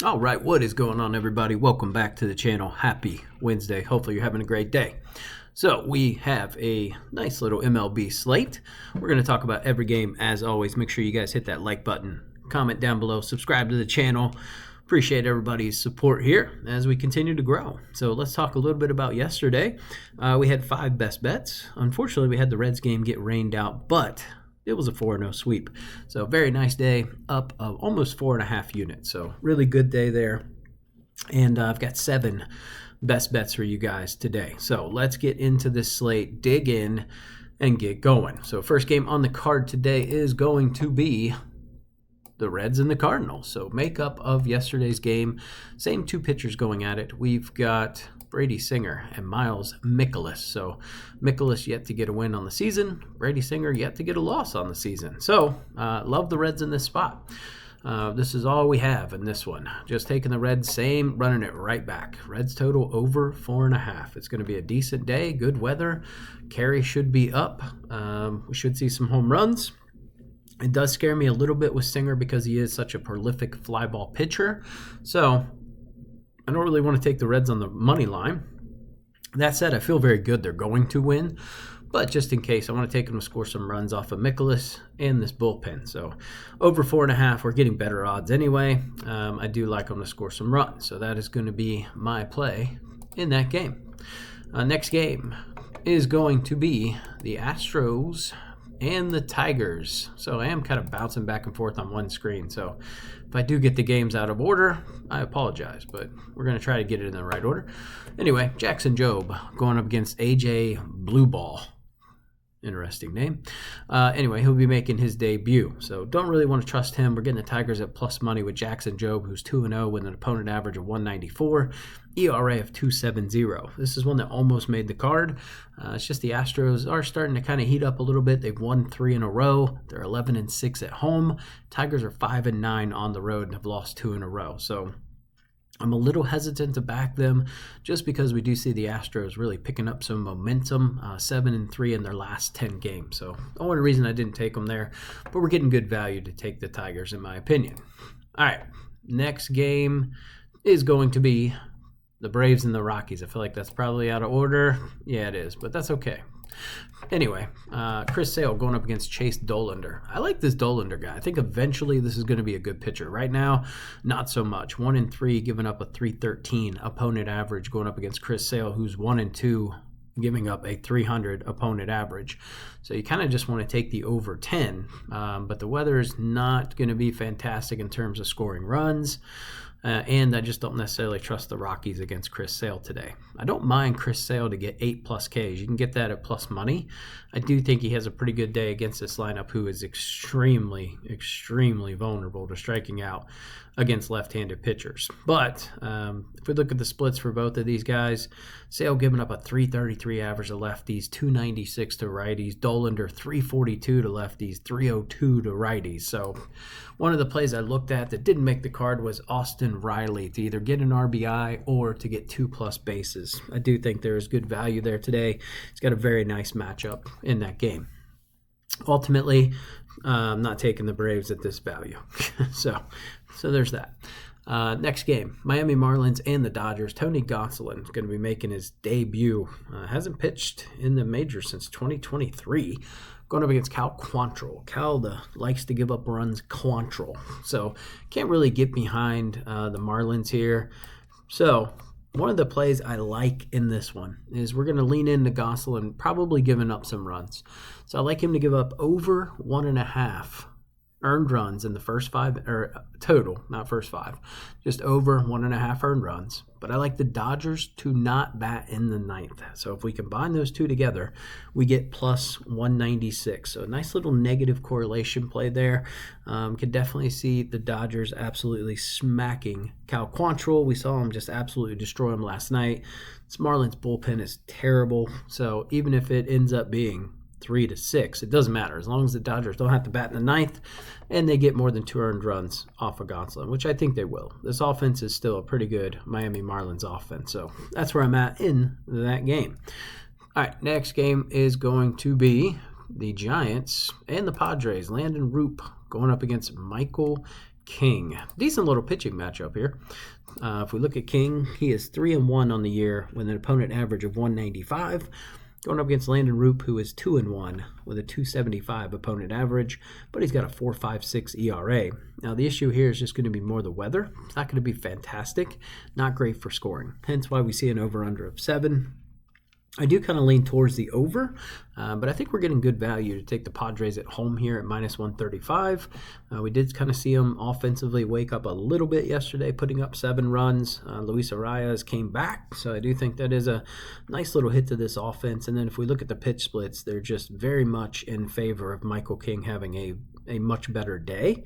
All right, what is going on, everybody? Welcome back to the channel. Happy Wednesday. Hopefully you're having a great day. So we have a nice little MLB slate. We're going to talk about every game as always. Make sure you guys hit that like button, comment down below, subscribe to the channel. Appreciate everybody's support here as we continue to grow. So let's talk a little bit about yesterday. We had 5 best bets. Unfortunately, we had the Reds game get rained out, but it was a 4-0 sweep. So very nice day, up of almost 4.5 units. So really good day there. And I've got 7 best bets for you guys today. So let's get into this slate, dig in, and get going. So first game on the card today is going to be the Reds and the Cardinals. So makeup of yesterday's game, same 2 pitchers going at it. We've got Brady Singer and Miles Mikolas. So Mikolas yet to get a win on the season. Brady Singer yet to get a loss on the season. So love the Reds in this spot. This is all we have in this one. Just taking the Reds same, running it right back. Reds total over 4.5. It's going to be a decent day, good weather. Carry should be up. We should see some home runs. It does scare me a little bit with Singer because he is such a prolific fly ball pitcher. So I don't really want to take the Reds on the money line. That said, I feel very good they're going to win. But just in case, I want to take them to score some runs off of Mikolas and this bullpen. So over 4.5, we're getting better odds anyway. I do like them to score some runs. So that is going to be my play in that game. Next game is going to be the Astros and the Tigers. So I am kind of bouncing back and forth on one screen. So if I do get the games out of order, I apologize, but we're going to try to get it in the right order. Anyway, Jackson Jobe going up against AJ Blueball. Interesting name. Anyway, he'll be making his debut. So don't really want to trust him. We're getting the Tigers at plus money with Jackson Jobe, who's 2-0 with an opponent average of 194, ERA of 2.70. This is one that almost made the card. It's just the Astros are starting to kind of heat up a little bit. They've won 3 in a row. They're 11-6 at home. Tigers are 5-9 on the road and have lost 2 in a row. So I'm a little hesitant to back them just because we do see the Astros really picking up some momentum, 7-3 in their last 10 games. So the only reason I didn't take them there, but we're getting good value to take the Tigers in my opinion. All right, next game is going to be the Braves and the Rockies. I feel like that's probably out of order. Yeah, it is, but that's okay. Anyway, Chris Sale going up against Chase Dollander. I like this Dollander guy. I think eventually this is going to be a good pitcher. Right now, not so much. 1-3, giving up a 313 opponent average, going up against Chris Sale, who's 1-2, giving up a 300 opponent average. So you kind of just want to take the over 10, but the weather is not going to be fantastic in terms of scoring runs. And I just don't necessarily trust the Rockies against Chris Sale today. I don't mind Chris Sale to get 8+ Ks. You can get that at plus money. I do think he has a pretty good day against this lineup, who is extremely, extremely vulnerable to striking out against left-handed pitchers. But if we look at the splits for both of these guys, Sale giving up a 333 average to lefties, 296 to righties. Dollander 342 to lefties, 302 to righties. So one of the plays I looked at that didn't make the card was Austin Riley to either get an RBI or to get 2+ bases. I do think there is good value there today. He's got a very nice matchup in that game. Ultimately, I'm not taking the Braves at this value. so there's that. Next game, Miami Marlins and the Dodgers. Tony Gonsolin is going to be making his debut. Hasn't pitched in the majors since 2023. Going up against Cal Quantrill. Cal likes to give up runs, Quantrill. So can't really get behind the Marlins here. So one of the plays I like in this one is we're going to lean into Gonsolin, probably giving up some runs. So I like him to give up over 1.5 earned runs in the first 5, or total, not first 5, just over 1.5 earned runs. But I like the Dodgers to not bat in the 9th. So if we combine those two together, we get plus 196. So a nice little negative correlation play there. Can definitely see the Dodgers absolutely smacking Cal Quantrill. We saw him just absolutely destroy him last night. This Marlins bullpen is terrible. So even if it ends up being 3-6, it doesn't matter as long as the Dodgers don't have to bat in the 9th and they get more than 2 earned runs off of Gonsolin, which I think they will. This offense is still a pretty good Miami Marlins offense, so that's where I'm at in that game. All right, next game is going to be the Giants and the Padres. Landon Roop going up against Michael King. Decent little pitching matchup here. If we look at King, he is 3-1 on the year with an opponent average of 195. Going up against Landon Roop, who is 2-1 with a 275 opponent average, but he's got a 4.56 ERA. Now, the issue here is just going to be more the weather. It's not going to be fantastic, not great for scoring. Hence why we see an over-under of 7. I do kind of lean towards the over, but I think we're getting good value to take the Padres at home here at -135. We did kind of see them offensively wake up a little bit yesterday, putting up 7 runs. Luis Arias came back, so I do think that is a nice little hit to this offense. And then if we look at the pitch splits, they're just very much in favor of Michael King having a much better day.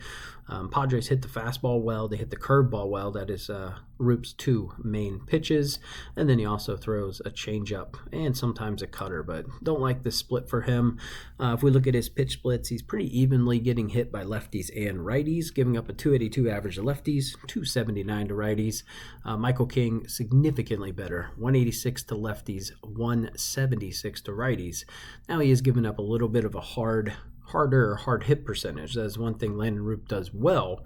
Padres hit the fastball well. They hit the curveball well. That is Roop's 2 main pitches. And then he also throws a changeup and sometimes a cutter, but don't like the split for him. If we look at his pitch splits, he's pretty evenly getting hit by lefties and righties, giving up a 282 average to lefties, 279 to righties. Michael King, significantly better, 186 to lefties, 176 to righties. Now he has given up a little bit of a hard hit percentage. That's one thing Landon Roop does well.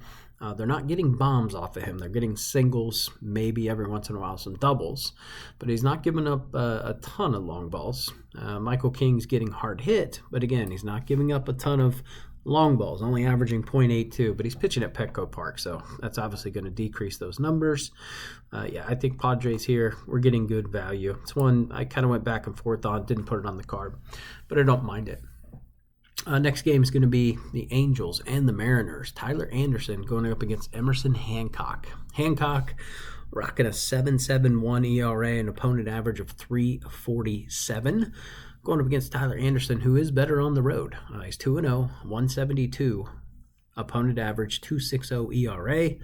They're not getting bombs off of him. They're getting singles, maybe every once in a while some doubles, but he's not giving up a ton of long balls. Michael King's getting hard hit, but again, he's not giving up a ton of long balls, only averaging .82, but he's pitching at Petco Park, so that's obviously going to decrease those numbers. Yeah, I think Padres here, we're getting good value. It's one I kind of went back and forth on, didn't put it on the card, but I don't mind it. Next game is going to be the Angels and the Mariners. Tyler Anderson going up against Emerson Hancock. Hancock rocking a 7.71 ERA and opponent average of 3.47. Going up against Tyler Anderson, who is better on the road. He's 2-0, 172. Opponent average 2.60 ERA.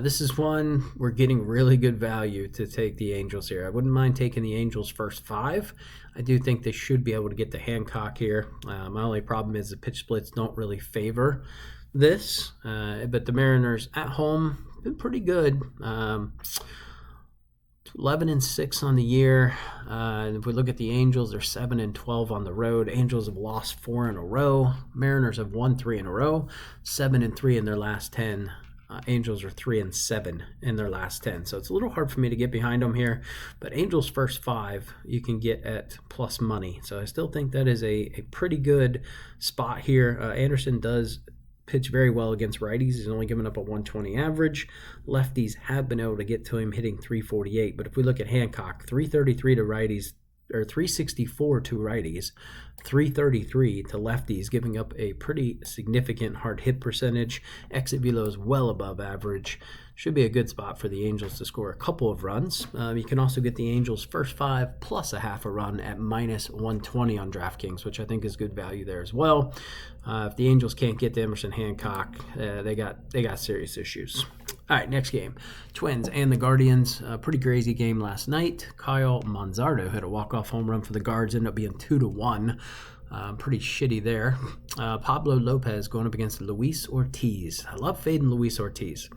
This is one we're getting really good value to take the Angels here. I wouldn't mind taking the Angels first 5. I do think they should be able to get the Hancock here. My only problem is the pitch splits don't really favor this. But the Mariners at home been pretty good. 11-6 on the year. And if we look at the Angels, they're 7-12 on the road. Angels have lost 4 in a row. Mariners have won 3 in a row. 7-3 in their last 10. Angels are 3-7 in their last 10. So it's a little hard for me to get behind them here. But Angels first 5 you can get at plus money. So I still think that is a pretty good spot here. Anderson does pitch very well against righties. He's only given up a 120 average. Lefties have been able to get to him hitting 348. But if we look at Hancock, 333 to righties, or 364 to righties, 333 to lefties, giving up a pretty significant hard hit percentage. Exit velo is well above average. Should be a good spot for the Angels to score a couple of runs. You can also get the Angels first 5 plus a half a run at -120 on DraftKings, which I think is good value there as well. If the Angels can't get to Emerson Hancock, they got serious issues. All right, next game. Twins and the Guardians. Pretty crazy game last night. Kyle Manzardo hit a walk-off home run for the Guards, ended up being 2-1. Pretty shitty there. Pablo Lopez going up against Luis Ortiz. I love fading Luis Ortiz.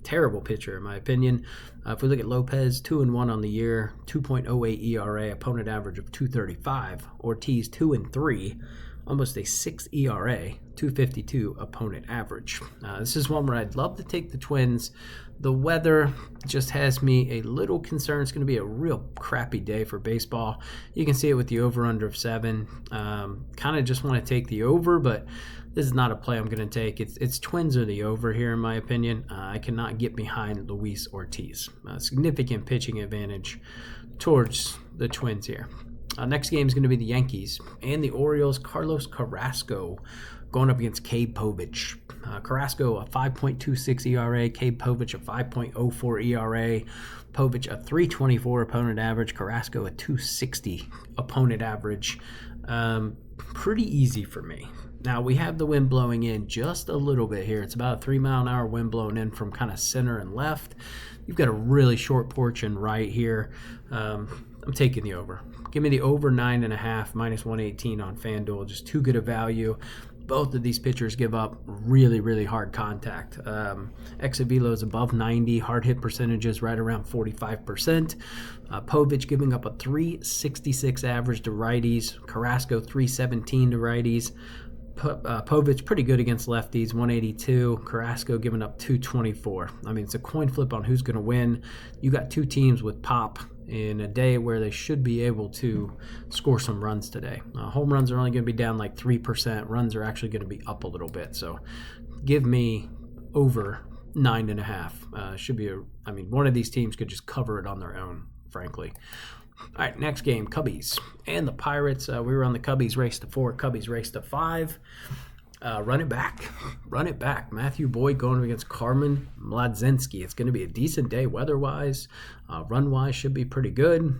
Terrible pitcher, in my opinion. If we look at Lopez, 2-1 on the year, 2.08 ERA, opponent average of 2.35. Ortiz, 2-3, almost a 6 ERA, 2.52 opponent average. This is one where I'd love to take the Twins. The weather just has me a little concerned. It's going to be a real crappy day for baseball. You can see it with the over-under of 7. Kind of just want to take the over, but this is not a play I'm going to take. It's Twins or the over here, in my opinion. I cannot get behind Luis Ortiz. Significant pitching advantage towards the Twins here. Next game is going to be the Yankees and the Orioles. Carlos Carrasco going up against Cade Povich. Carrasco a 5.26 ERA, Cade Povich a 5.04 ERA. Povich a 3.24 opponent average, Carrasco a 2.60 opponent average. Pretty easy for me. Now we have the wind blowing in just a little bit here. It's about a 3-mile-an-hour wind blowing in from kind of center and left. You've got a really short porch and right here. I'm taking the over. Give me the over 9.5, -118 on FanDuel. Just too good a value. Both of these pitchers give up really, really hard contact. Exit velo is above 90. Hard hit percentages right around 45%. Povich giving up a 3.66 average to righties. Carrasco 3.17 to righties. Povich pretty good against lefties, 182. Carrasco giving up 224. I mean, it's a coin flip on who's going to win. You got two teams with pop in a day where they should be able to score some runs today. Home runs are only going to be down like 3%. Runs are actually going to be up a little bit. So give me over 9.5. Should be one of these teams could just cover it on their own, frankly. All right, next game, Cubbies and the Pirates. We were on the Cubbies race to 4, Cubbies race to 5. Run it back. Matthew Boyd going against Carmen Mlodzinski. It's going to be a decent day weather-wise. Run-wise should be pretty good.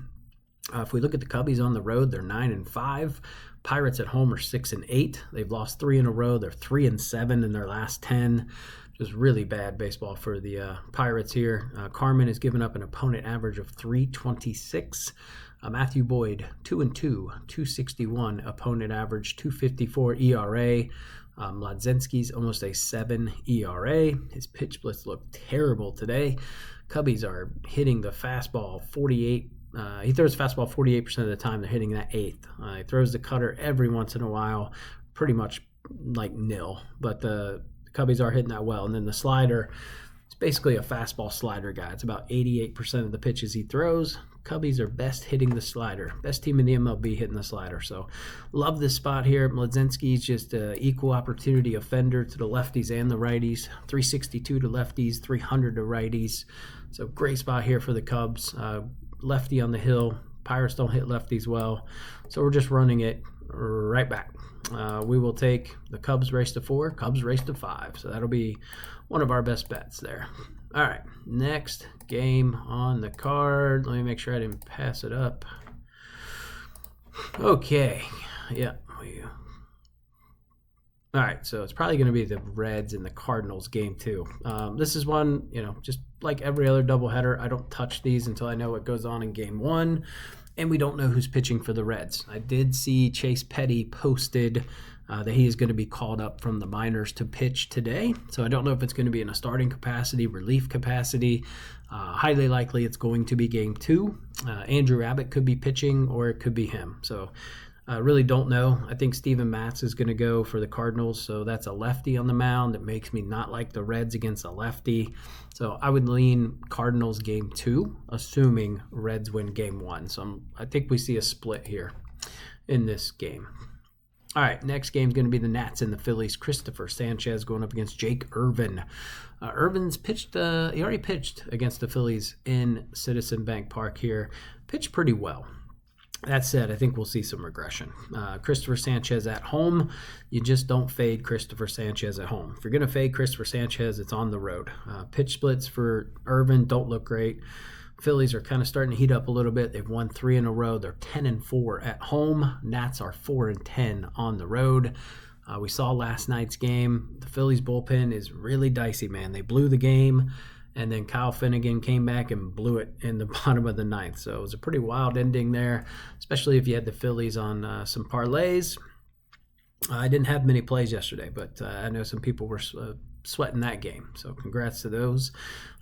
If we look at the Cubbies on the road, they're 9-5. Pirates at home are 6-8. They've lost 3 in a row. They're 3-7 in their last 10. Just really bad baseball for the Pirates here. Carmen has given up an opponent average of 326. Matthew Boyd, 2-2, 261 opponent average, 254 ERA. Mlodzinski's almost a 7 ERA. His pitch splits look terrible today. Cubbies are hitting the fastball 48. He throws fastball 48% of the time. They're hitting that 8th. He throws the cutter every once in a while, pretty much like nil. But the Cubbies are hitting that well. And then the slider, it's basically a fastball slider guy. It's about 88% of the pitches he throws. Cubbies are best hitting the slider. Best team in the MLB hitting the slider. So love this spot here. Mlodzinski's just an equal opportunity offender to the lefties and the righties. 362 to lefties, 300 to righties. So great spot here for the Cubs. Lefty on the hill. Pirates don't hit lefties well. So we're just running it right back. We will take the Cubs race to 4, Cubs race to 5. So that'll be one of our best bets there. All right, next game on the card. Let me make sure I didn't pass it up. Okay, yeah. All right, so it's probably going to be the Reds and the Cardinals game too. This is one, just like every other doubleheader, I don't touch these until I know what goes on in game 1. And we don't know who's pitching for the Reds. I did see Chase Petty posted that he is going to be called up from the minors to pitch today. So I don't know if it's going to be in a starting capacity, relief capacity. Highly likely it's going to be game 2. Andrew Abbott could be pitching or it could be him. So I really don't know. I think Steven Matz is going to go for the Cardinals. So that's a lefty on the mound. It makes me not like the Reds against a lefty. So I would lean Cardinals game 2, assuming Reds win game 1. So I think we see a split here in this game. All right, next game is going to be the Nats and the Phillies. Christopher Sanchez going up against Jake Irvin. Irvin's pitched, he already pitched against the Phillies in Citizen Bank Park here. Pitched pretty well. That said, I think we'll see some regression. Christopher Sanchez at home, you just don't fade Christopher Sanchez at home. If you're going to fade Christopher Sanchez, it's on the road. Pitch splits for Irvin don't look great. Phillies are kind of starting to heat up a little bit. They've won 3 in a row. They're 10-4 at home. Nats are 4-10 on the road. We saw last night's game. The Phillies bullpen is really dicey, man. They blew the game. And then Kyle Finnegan came back and blew it in the bottom of the 9th. So it was a pretty wild ending there, especially if you had the Phillies on some parlays. I didn't have many plays yesterday, but I know some people were sweating that game. So congrats to those.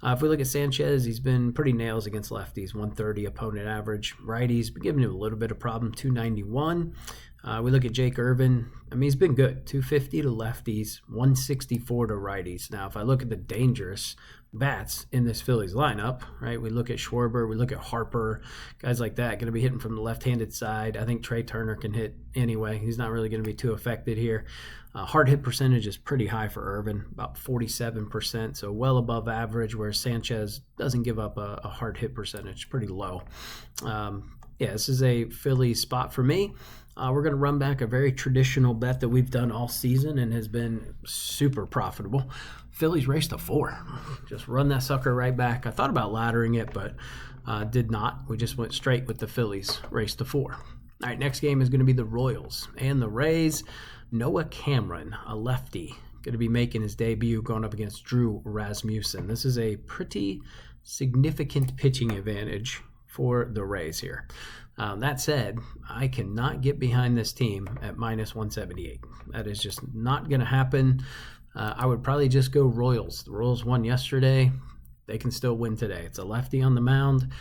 If we look at Sanchez, he's been pretty nails against lefties, 130 opponent average. Righties, been giving him a little bit of problem, 291. We look at Jake Irvin. He's been good, 250 to lefties, 164 to righties. Now, if I look at the dangerous bats in this Phillies lineup, right? We look at Schwarber, we look at Harper, guys like that, going to be hitting from the left-handed side. I think Trey Turner can hit anyway. He's not really going to be too affected here. Hard hit percentage is pretty high for Irvin, about 47%, so well above average, whereas Sanchez doesn't give up a hard hit percentage, pretty low. This is a Phillies spot for me. We're going to run back a very traditional bet that we've done all season and has been super profitable. Phillies race to 4. Just run that sucker right back. I thought about laddering it, but did not. We just went straight with the Phillies race to 4. All right, next game is going to be the Royals and the Rays. Noah Cameron, a lefty, going to be making his debut going up against Drew Rasmussen. This is a pretty significant pitching advantage for the Rays here. That said, I cannot get behind this team at minus 178. That is just not going to happen. I would probably just go Royals. The Royals won yesterday. They can still win today. It's a lefty on the mound.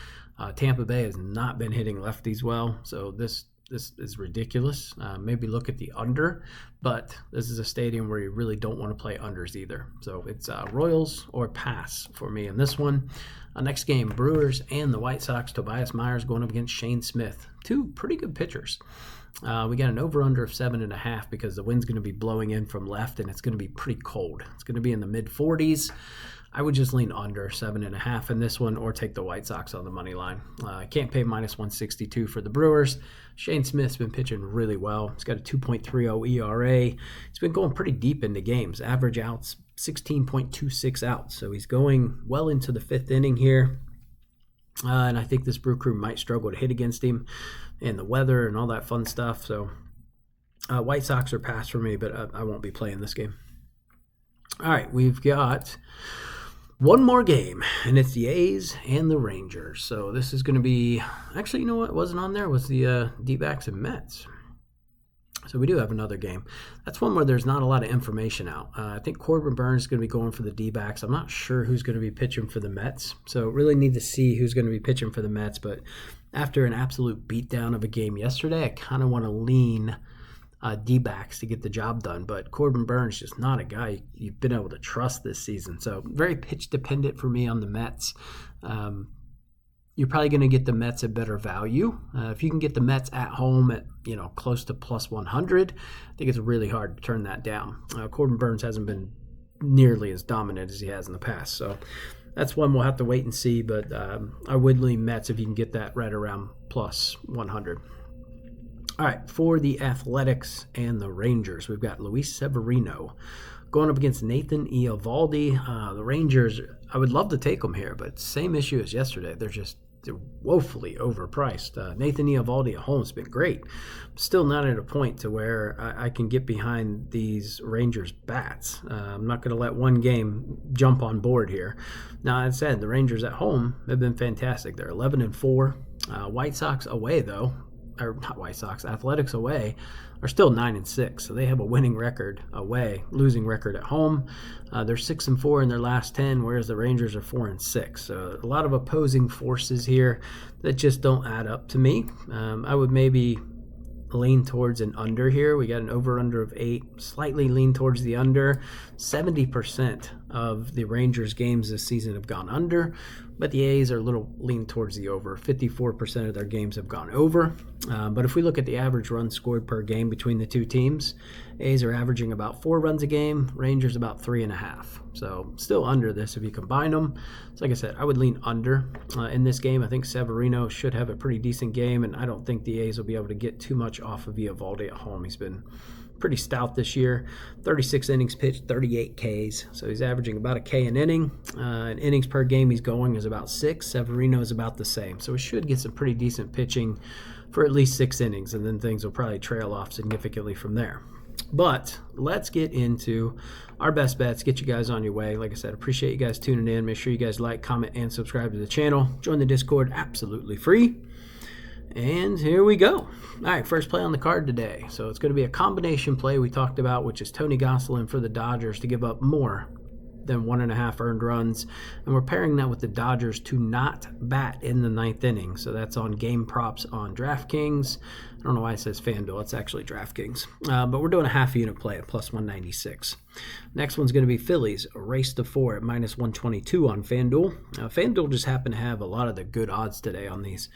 Tampa Bay has not been hitting lefties well, so this this is ridiculous. Maybe look at the under, but this is a stadium where you really don't want to play unders either. So it's Royals or pass for me in this one. Next game, Brewers and the White Sox. Tobias Myers going up against Shane Smith. Two pretty good pitchers. We got an over-under of 7.5 because the wind's going to be blowing in from left and it's going to be pretty cold. It's going to be in the mid-40s. I would just lean under 7.5 in this one or take the White Sox on the money line. I can't pay minus 162 for the Brewers. Shane Smith's been pitching really well. He's got a 2.30 ERA. He's been going pretty deep into games. Average outs, 16.26 outs. So he's going well into the 5th inning here. And I think this Brew Crew might struggle to hit against him and the weather and all that fun stuff. So White Sox are pass for me, but I won't be playing this game. All right, we've got one more game, and it's the A's and the Rangers. So this is going to be, actually, you know what wasn't on there was the D-backs and Mets. So we do have another game. That's one where there's not a lot of information out. I think Corbin Burns is going to be going for the D-backs. I'm not sure who's going to be pitching for the Mets. So really need to see who's going to be pitching for the Mets. But after an absolute beatdown of a game yesterday, I kind of want to lean D-backs to get the job done. But Corbin Burns just not a guy you've been able to trust this season. So very pitch dependent for me on the Mets. You're probably going to get the Mets at better value. If you can get the Mets at home at close to plus 100, I think it's really hard to turn that down. Corbin Burns hasn't been nearly as dominant as he has in the past. So that's one we'll have to wait and see. But I would lean Mets if you can get that right around plus 100. All right, for the Athletics and the Rangers, we've got Luis Severino going up against Nathan Eovaldi. The Rangers, I would love to take them here, but same issue as yesterday. They're woefully overpriced. Nathan Eovaldi at home has been great. Still not at a point to where I can get behind these Rangers bats. I'm not going to let one game jump on board here. Now, that said, the Rangers at home have been fantastic. They're 11-4. White Sox away, though. Or not White Sox, Athletics away are still 9-6, so they have a winning record away, losing record at home. They're 6-4 in their last 10, whereas the Rangers are 4-6. So a lot of opposing forces here that just don't add up to me. I would maybe lean towards an under here. We got an over-under of 8, slightly lean towards the under. 70% of the Rangers games this season have gone under, but the A's are a little lean towards the over. 54% of their games have gone over. But if we look at the average runs scored per game between the two teams, A's are averaging about 4 runs a game, Rangers about 3.5. So still under this if you combine them. So like I said, I would lean under in this game. I think Severino should have a pretty decent game, and I don't think the A's will be able to get too much off of Eovaldi at home. He's been pretty stout this year. 36 innings pitched, 38 Ks. So he's averaging about a K an inning. And innings per game he's going is about 6. Severino is about the same. So he should get some pretty decent pitching for at least 6 innings, and then things will probably trail off significantly from there. But let's get into our best bets, get you guys on your way. Like I said, appreciate you guys tuning in. Make sure you guys like, comment, and subscribe to the channel. Join the Discord, absolutely free. And here we go. All right, first play on the card today. So it's going to be a combination play we talked about, which is Tony Gonsolin for the Dodgers to give up more than 1.5 earned runs. And we're pairing that with the Dodgers to not bat in the 9th inning. So that's on game props on DraftKings. I don't know why it says FanDuel. It's actually DraftKings. But we're doing a half unit play at plus 196. Next one's going to be Phillies, a race to 4 at minus 122 on FanDuel. FanDuel just happened to have a lot of the good odds today on these.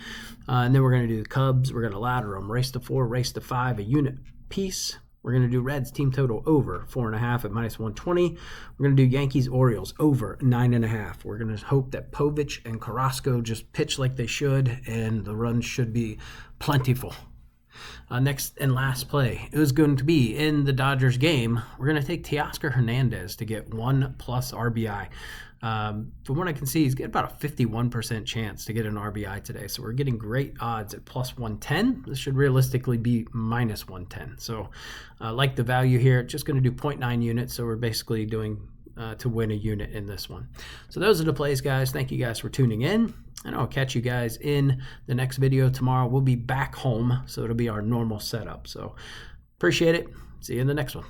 And then we're going to do the Cubs. We're going to ladder them. Race to 4, race to 5, a unit piece. We're going to do Reds team total over 4.5 at minus 120. We're going to do Yankees Orioles over 9.5. We're going to hope that Povich and Carrasco just pitch like they should, and the runs should be plentiful. Next and last play is going to be in the Dodgers game. We're going to take Teoscar Hernandez to get 1+ RBI. From what I can see, he's got about a 51% chance to get an RBI today. So we're getting great odds at plus 110. This should realistically be minus 110. So like the value here, just going to do 0.9 units. So we're basically doing to win a unit in this one. So those are the plays, guys. Thank you guys for tuning in. And I'll catch you guys in the next video tomorrow. We'll be back home, so it'll be our normal setup. So appreciate it. See you in the next one.